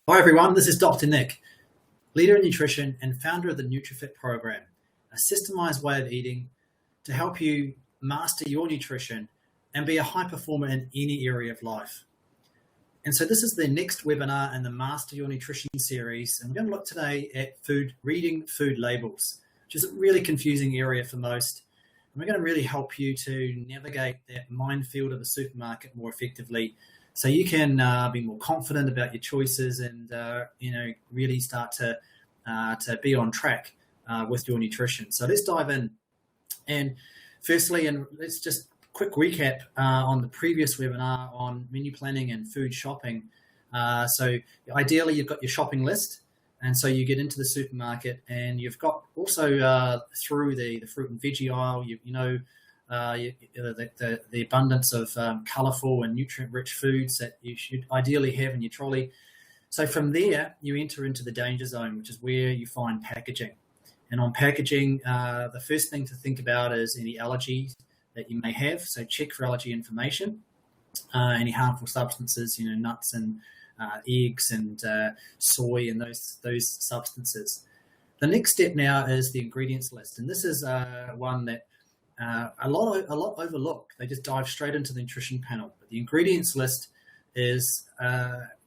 Hi everyone, this is Dr. Nick, leader in nutrition and founder of the NutriFit program, a systemized way of eating to help you master your nutrition and be a high performer in any area of life. And so this is the next webinar in the Master Your Nutrition series, and we're going to look today at reading food labels, which is a really confusing area for most. And we're going to really help you to navigate that minefield of a supermarket more effectively, so you can be more confident about your choices and really start to be on track with your nutrition. So let's dive in. And firstly, let's just quick recap on the previous webinar on menu planning and food shopping. So ideally, you've got your shopping list, and so you get into the supermarket, and you've got also through the fruit and veggie aisle, the abundance of colourful and nutrient-rich foods that you should ideally have in your trolley. So from there, you enter into the danger zone, which is where you find packaging. And on packaging, the first thing to think about is any allergies that you may have. So check for allergy information, any harmful substances, nuts and eggs and soy and those substances. The next step now is the ingredients list, and this is one that a lot overlook. They just dive straight into the nutrition panel. But the ingredients list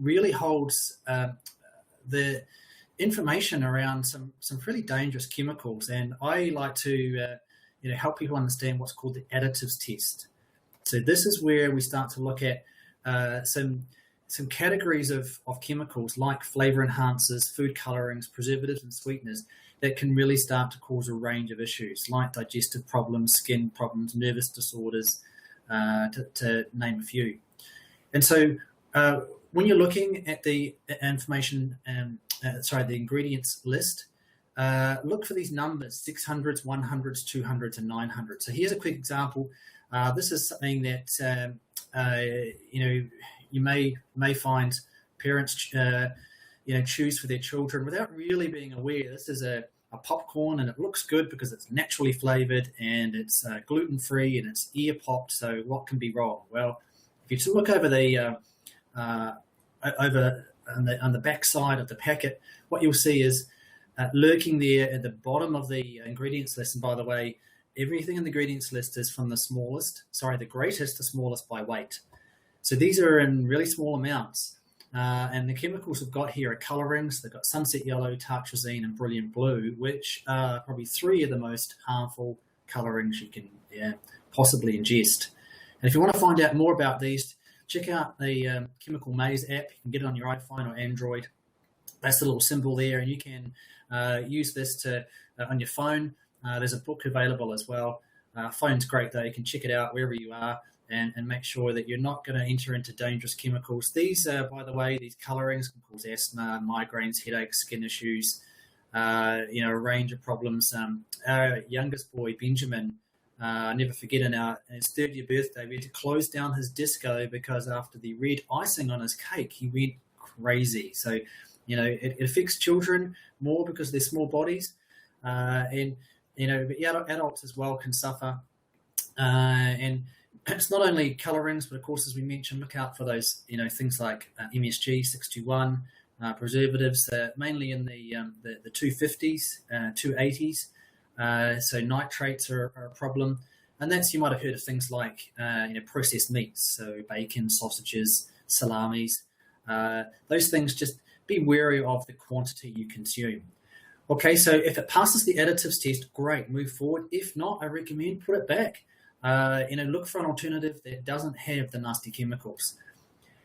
really holds the information around some pretty dangerous chemicals, and I like to help people understand what's called the additives test. So this is where we start to look at some categories of chemicals like flavor enhancers, food colorings, preservatives, and sweeteners that can really start to cause a range of issues like digestive problems, skin problems, nervous disorders, to name a few. And so when you're looking at the information, the ingredients list, look for these numbers: 600s, 100s, 200s, and 900s. So here's a quick example. This is something that you may find parents choose for their children without really being aware. This is a popcorn, and it looks good because it's naturally flavored and it's gluten-free and it's ear popped. So what can be wrong? Well, if you look over on the back side of the packet, what you'll see is lurking there at the bottom of the ingredients list. And by the way, everything in the ingredients list is from the greatest to smallest by weight. So these are in really small amounts. And the chemicals we've got here are colorings. They've got sunset yellow, tartrazine, and brilliant blue, which are probably three of the most harmful colorings you can possibly ingest. And if you want to find out more about these, check out the Chemical Maze app. You can get it on your iPhone or Android. That's the little symbol there, and you can use this on your phone. There's a book available as well. Phone's great though. You can check it out wherever you are. And make sure that you're not going to enter into dangerous chemicals. These, by the way, these colorings can cause asthma, migraines, headaches, skin issues, a range of problems. Our youngest boy, Benjamin, I'll never forget, on his 30th birthday, we had to close down his disco because after the red icing on his cake, he went crazy. So, it affects children more because they're small bodies, but adults as well can suffer. And it's not only colorings, but of course, as we mentioned, look out for those, things like MSG, 621, preservatives, mainly in the 250s, 280s. So nitrates are a problem. And you might have heard of things like, processed meats, so bacon, sausages, salamis. Those things, just be wary of the quantity you consume. Okay, so if it passes the additives test, great, move forward. If not, I recommend put it back. Look for an alternative that doesn't have the nasty chemicals.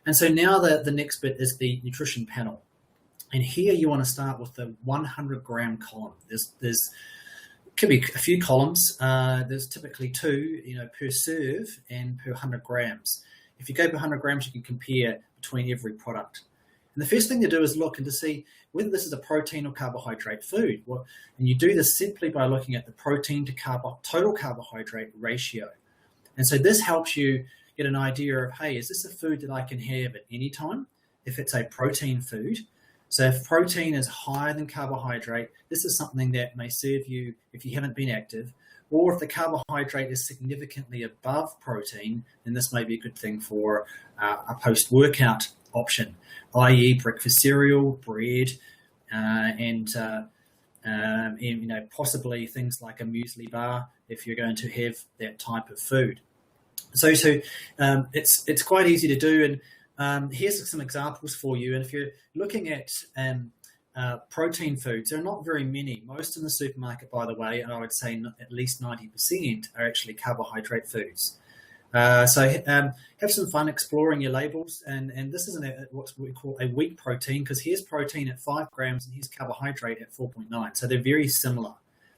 And so now the next bit is the nutrition panel. And here you want to start with the 100-gram column. There's could be a few columns. There's typically two, per serve and per 100 grams. If you go per 100 grams, you can compare between every product. And the first thing to do is look and to see whether this is a protein or carbohydrate food. And you do this simply by looking at the protein to total carbohydrate ratio. And so this helps you get an idea of, hey, is this a food that I can have at any time? If it's a protein food. So if protein is higher than carbohydrate, this is something that may serve you if you haven't been active. Or if the carbohydrate is significantly above protein, then this may be a good thing for a post-workout option. i.e. breakfast cereal, bread, and possibly things like a muesli bar if you're going to have that type of food. So it's quite easy to do, and here's some examples for you. And if you're looking at protein foods, there are not very many. Most in the supermarket, by the way, and I would say at least 90% are actually carbohydrate foods. So have some fun exploring your labels, and this is what we call a weak protein, because here's protein at 5 grams and here's carbohydrate at 4.9. So they're very similar.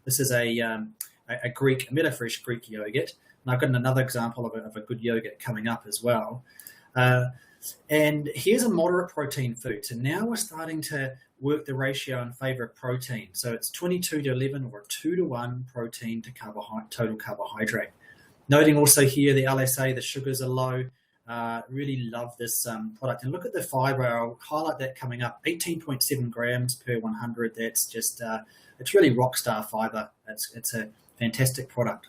This is a Metafresh Greek yogurt, and I've got another example of a good yogurt coming up as well. And here's a moderate protein food. So now we're starting to work the ratio in favor of protein. So it's 22:11 or 2:1 protein to total carbohydrate. Noting also here the LSA, the sugars are low. Really love this product. And look at the fiber. I'll highlight that coming up. 18.7 grams per 100. That's just, it's really rock star fiber. It's a fantastic product.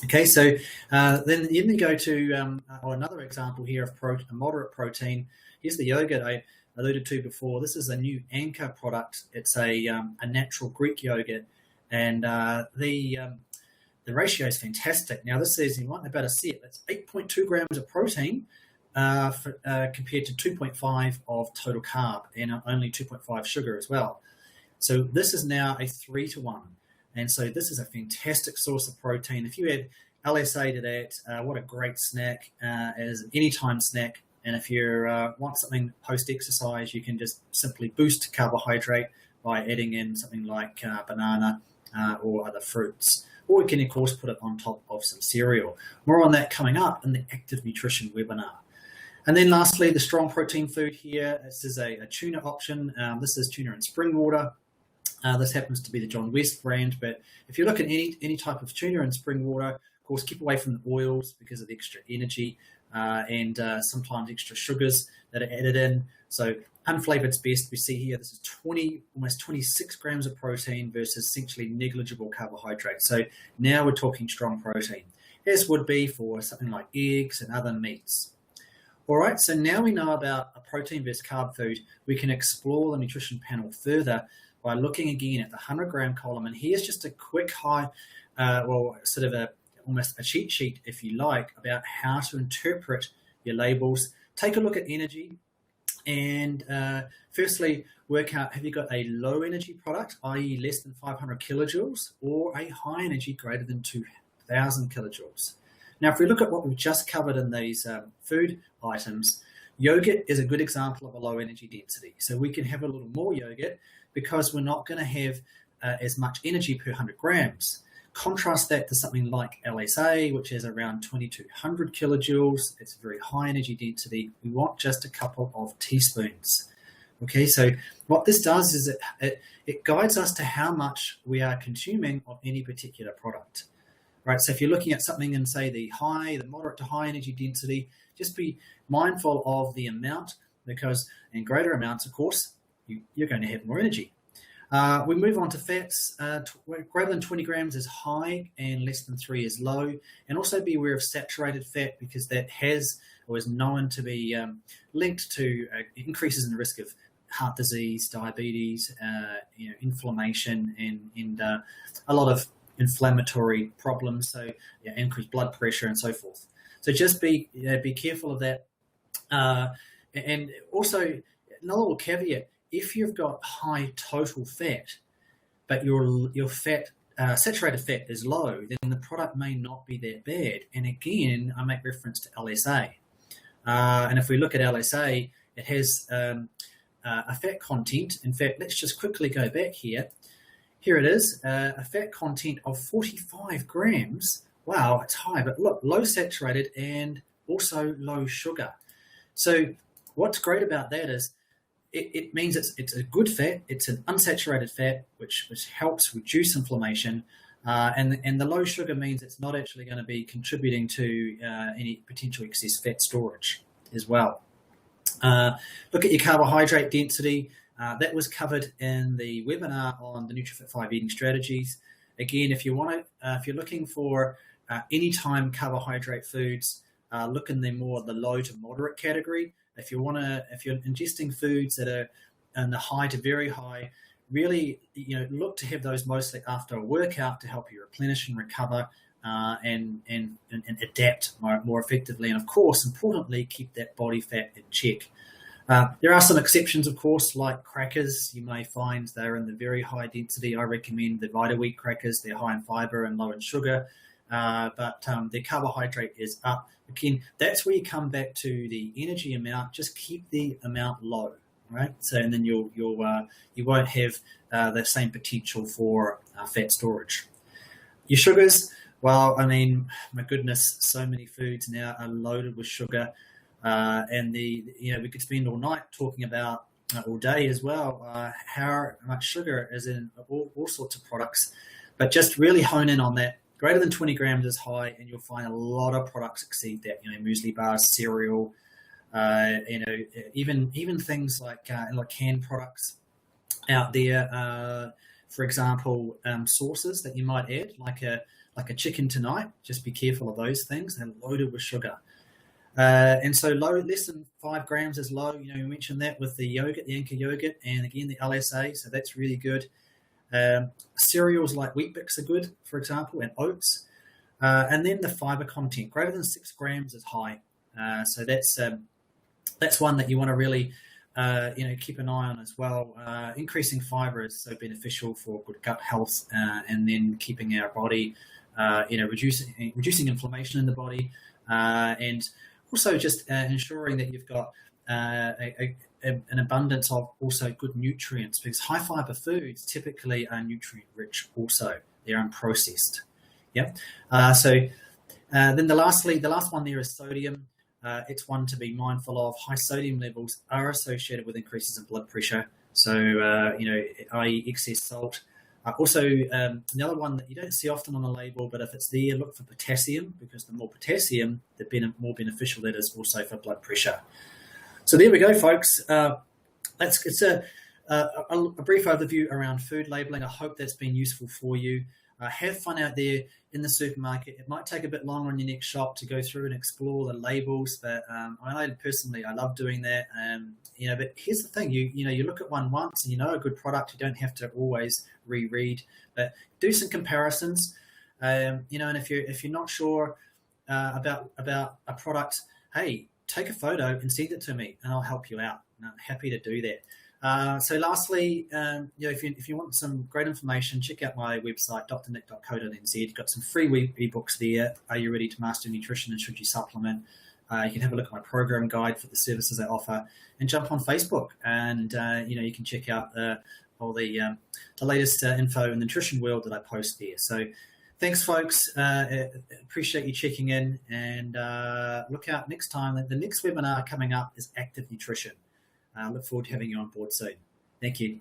Okay, so then we go to another example here of a moderate protein. Here's the yogurt I alluded to before. This is a new Anchor product. It's a natural Greek yogurt, and the ratio is fantastic. Now, this says you might about to see it. It's 8.2 grams of protein compared to 2.5 of total carb, and only 2.5 sugar as well. So this is now a 3:1. And so this is a fantastic source of protein. If you add LSA to that, what a great snack as an anytime snack. And if you want something post-exercise, you can just simply boost carbohydrate by adding in something like banana or other fruits. Or you can, of course, put it on top of some cereal. More on that coming up in the Active Nutrition webinar. And then lastly, the strong protein food here. This is a tuna option. This is tuna in spring water. This happens to be the John West brand, but if you look at any type of tuna in spring water, of course, keep away from the oils because of the extra energy and sometimes extra sugars that are added in. So unflavored's best. We see here this is almost 26 grams of protein versus essentially negligible carbohydrates. So now we're talking strong protein, as would be for something like eggs and other meats. All right, so now we know about a protein versus carb food. We can explore the nutrition panel further by looking again at the 100-gram column. And here's just a quick almost a cheat sheet, if you like, about how to interpret your labels. Take a look at energy and firstly work out, have you got a low energy product, i.e. less than 500 kilojoules, or a high energy greater than 2,000 kilojoules. Now, if we look at what we've just covered in these food items, yogurt is a good example of a low energy density. So we can have a little more yogurt because we're not going to have as much energy per 100 grams. Contrast that to something like LSA, which is around 2,200 kilojoules. It's a very high energy density. We want just a couple of teaspoons. Okay, so what this does is it guides us to how much we are consuming of any particular product. Right, so if you're looking at something in, say, the moderate to high energy density, just be mindful of the amount, because in greater amounts, of course, you're going to have more energy. We move on to fats. Greater than 20 grams is high and less than 3 is low. And also be aware of saturated fat, because that has or is known to be linked to increases in the risk of heart disease, diabetes, inflammation, and a lot of inflammatory problems. So increased blood pressure and so forth. So just be careful of that. And also another little caveat: if you've got high total fat, but your fat saturated fat is low, then the product may not be that bad. And again, I make reference to LSA. And if we look at LSA, it has a fat content. In fact, let's just quickly go back here. Here it is, a fat content of 45 grams. Wow, it's high, but look, low saturated and also low sugar. So what's great about that is it means it's a good fat. It's an unsaturated fat, which helps reduce inflammation. And the low sugar means it's not actually going to be contributing to any potential excess fat storage as well. Look at your carbohydrate density. That was covered in the webinar on the NutriFit 5 eating strategies. Again, if you're looking for anytime carbohydrate foods, look in the low to moderate category. if you're ingesting foods that are in the high to very high, really, look to have those mostly after a workout to help you replenish and recover and adapt more effectively. And of course, importantly, keep that body fat in check. There are some exceptions, of course, like crackers. You may find they're in the very high density. I recommend the Vita Wheat crackers. They're high in fiber and low in sugar, but their carbohydrate is up. Again, that's where you come back to the energy amount. Just keep the amount low, right? So, and then you won't have the same potential for fat storage. Your sugars, well, I mean, my goodness, so many foods now are loaded with sugar. And we could spend all night talking about, all day as well, how much sugar is in all sorts of products. But just really hone in on that. Greater than 20 grams is high, and you'll find a lot of products exceed that. Muesli bars, cereal, even things like canned products out there. For example, sauces that you might add, like a chicken tonight. Just be careful of those things. They're loaded with sugar. And so less than 5 grams is low. We mentioned that with the yogurt, the Anchor yogurt, and again, the LSA. So that's really good. Cereals like Wheat Bix are good, for example, and oats. And then the fiber content, greater than 6 grams is high. So that's one that you want to really, keep an eye on as well. Increasing fiber is so beneficial for good gut health, and then keeping our body, reducing inflammation in the body, and also just ensuring that you've got an abundance of also good nutrients, because high fiber foods typically are nutrient rich also. They're unprocessed. Yep. Then the last one there is sodium. It's one to be mindful of. High sodium levels are associated with increases in blood pressure. So, i.e. excess salt. Also, another one that you don't see often on the label, but if it's there, look for potassium, because the more potassium, the more beneficial that is also for blood pressure. So there we go, folks. It's a brief overview around food labeling. I hope that's been useful for you. Have fun out there in the supermarket. It might take a bit longer in your next shop to go through and explore the labels, but I personally, I love doing that. But here's the thing: you look at one once and you know a good product. You don't have to always reread, but do some comparisons. And if you're not sure about a product, hey, take a photo and send it to me, and I'll help you out. And I'm happy to do that. So lastly, if you want some great information, check out my website, drnick.co.nz. You've got some free ebooks there. Are you ready to master nutrition, and should you supplement? You can have a look at my program guide for the services I offer, and jump on Facebook, and you can check out all the latest info in the nutrition world that I post there. So thanks, folks. Appreciate you checking in, and look out next time. The next webinar coming up is active nutrition. I look forward to having you on board soon. Thank you.